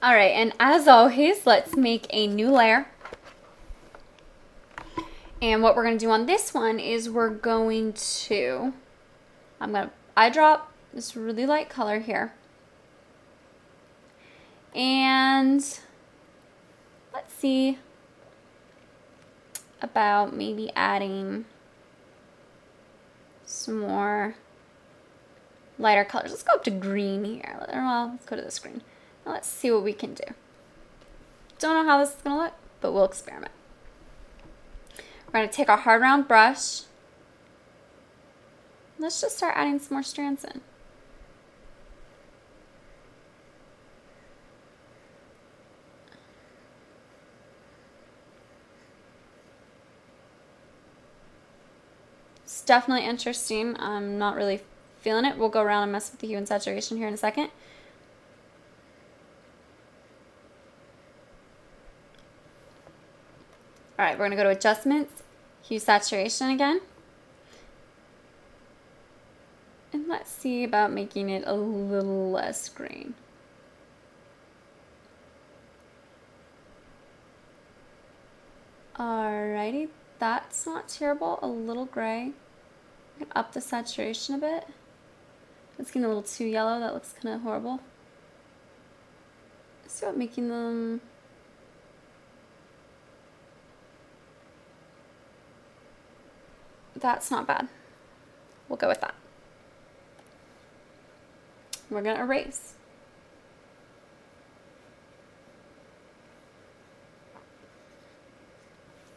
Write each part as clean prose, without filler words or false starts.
All right, and as always, let's make a new layer. And what we're going to do on this one is we're going to, eyedrop this really light color here. And let's see about maybe adding some more lighter colors. Let's go up to green here. Well, let's go to this green. Now let's see what we can do. Don't know how this is going to look, but we'll experiment. We're going to take our hard round brush. Let's just start adding some more strands in. It's definitely interesting. I'm not really feeling it. We'll go around and mess with the hue and saturation here in a second. All right, we're going to go to Adjustments, Hue Saturation again. And let's see about making it a little less green. Alrighty, that's not terrible. A little gray. I can up the saturation a bit. It's getting a little too yellow. That looks kind of horrible. Let's see about making them... That's not bad. We'll go with that. We're going to erase.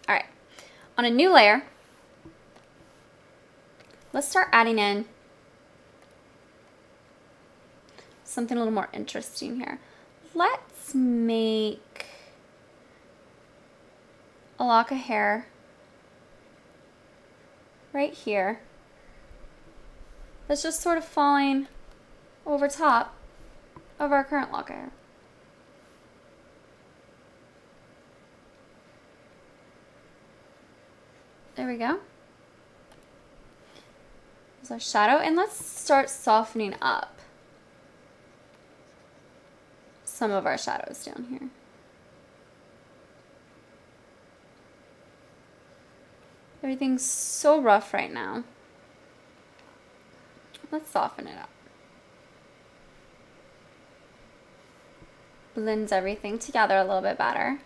All right. On a new layer, let's start adding in something a little more interesting here. Let's make a lock of hair right here that's just sort of falling over top of our current lock of hair. There we go. There's our shadow, and let's start softening up some of our shadows down here. Everything's so rough right now. Let's soften it up. Blends everything together a little bit better.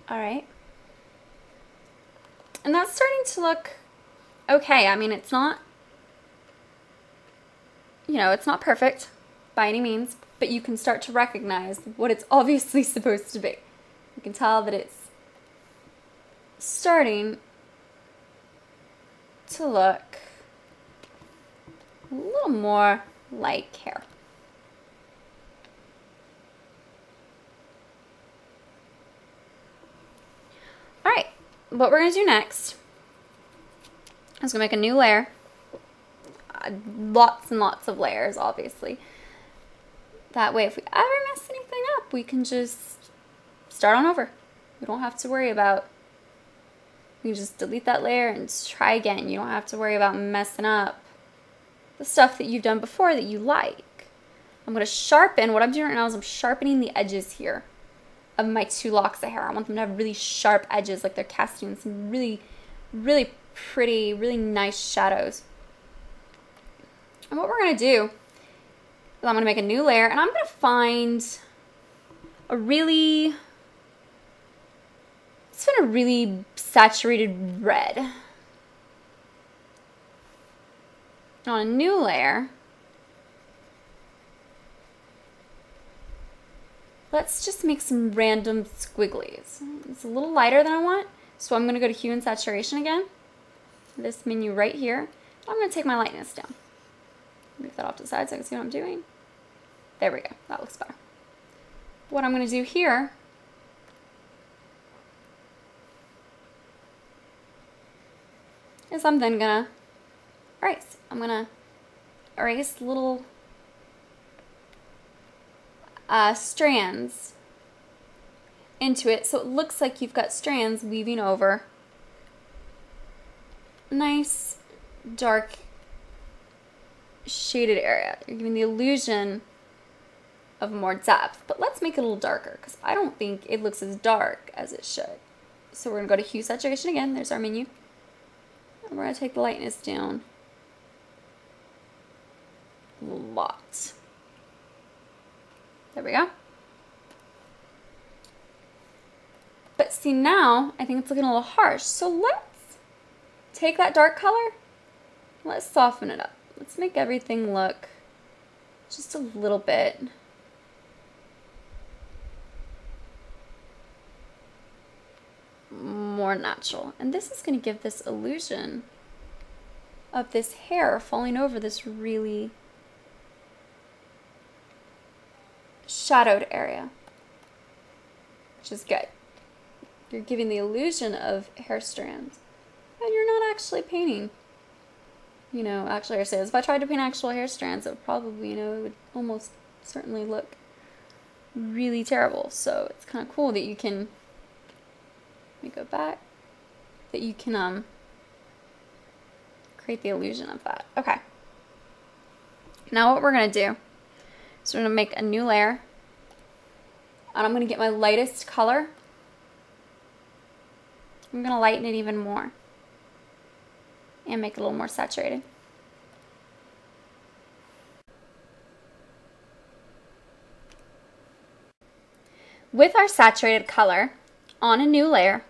All right. And that's starting to look okay. I mean, it's not, you know, it's not perfect by any means, but you can start to recognize what it's obviously supposed to be. You can tell that it's starting to look a little more like hair. All right, what we're gonna do next is gonna make a new layer. Lots and lots of layers, obviously. That way, if we ever mess anything up, we can just start on over. We don't have to worry about, we can just delete that layer and just try again. You don't have to worry about messing up the stuff that you've done before that you like. I'm gonna sharpen, what I'm doing right now is I'm sharpening the edges here of my two locks of hair. I want them to have really sharp edges, like they're casting some really, really pretty, really nice shadows. And what we're gonna do is I'm gonna make a new layer, and I'm gonna find a really, let's find a really saturated red. And on a new layer, let's just make some random squigglies. It's a little lighter than I want, so I'm going to go to Hue and Saturation again. This menu right here. I'm going to take my lightness down. Move that off to the side so I can see what I'm doing. There we go. That looks better. What I'm going to do here I'm then gonna erase. I'm gonna erase little strands into it so it looks like you've got strands weaving over. Nice dark shaded area. You're giving the illusion of more depth, but let's make it a little darker because I don't think it looks as dark as it should. So we're gonna go to hue saturation again. There's our menu. And we're gonna take the lightness down a lot. There we go. But see, now I think it's looking a little harsh. So let's take that dark color, let's soften it up. Let's make everything look just a little bit more natural. And this is going to give this illusion of this hair falling over this really shadowed area, which is good. You're giving the illusion of hair strands, and you're not actually painting, you know, actual hair strands. If I tried to paint actual hair strands, it would probably, you know, it would almost certainly look really terrible. So it's kind of cool that you can, let me go back, that you can create the illusion of that. Okay. Now what we're going to do is we're going to make a new layer, and I'm going to get my lightest color. I'm going to lighten it even more and make it a little more saturated. With our saturated color on a new layer,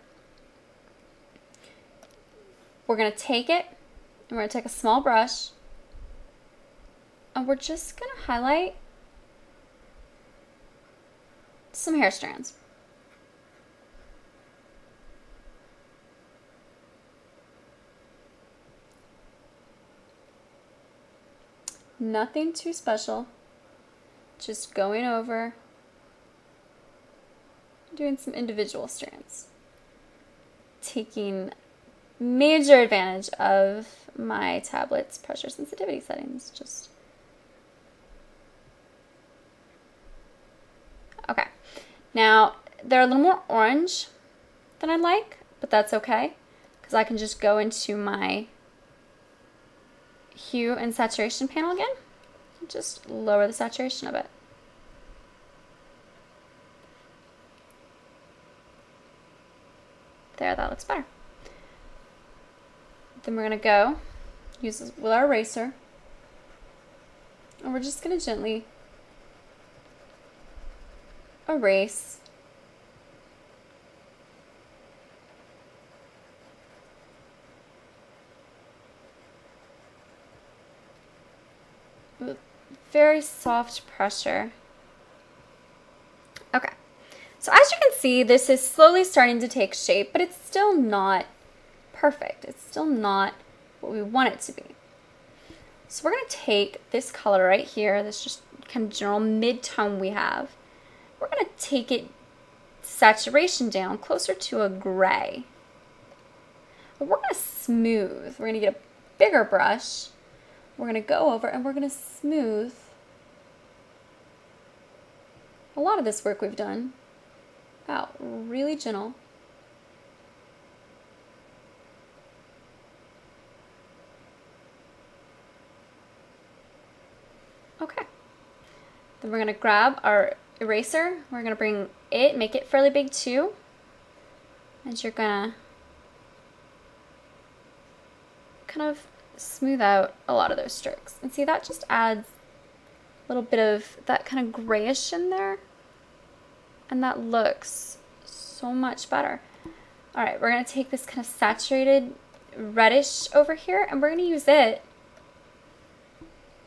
we're going to take it and we're going to take a small brush and we're just going to highlight some hair strands. Nothing too special, just going over, doing some individual strands, taking major advantage of my tablet's pressure sensitivity settings. Just okay. Now they're a little more orange than I like, but that's okay because I can just go into my hue and saturation panel again and just lower the saturation a bit. There, that looks better. Then we're going to go use this with our eraser and we're just going to gently erase with very soft pressure. Okay, so as you can see, this is slowly starting to take shape, but it's still not perfect. It's still not what we want it to be. So we're going to take this color right here, this just kind of general mid-tone we have. We're going to take it saturation down closer to a gray. But we're going to smooth. We're going to get a bigger brush. We're going to go over and we're going to smooth a lot of this work we've done out really gentle. Okay. Then we're going to grab our eraser. We're going to bring it, make it fairly big too. And you're going to kind of smooth out a lot of those strokes. And see, that just adds a little bit of that kind of grayish in there. And that looks so much better. All right, we're going to take this kind of saturated reddish over here and we're going to use it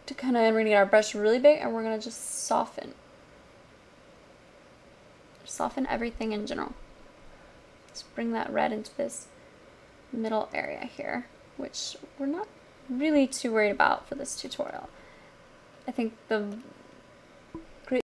to kind of, we're going to get our brush really big and we're going to just soften everything in general. Just bring that red into this middle area here, which we're not really too worried about for this tutorial. I think the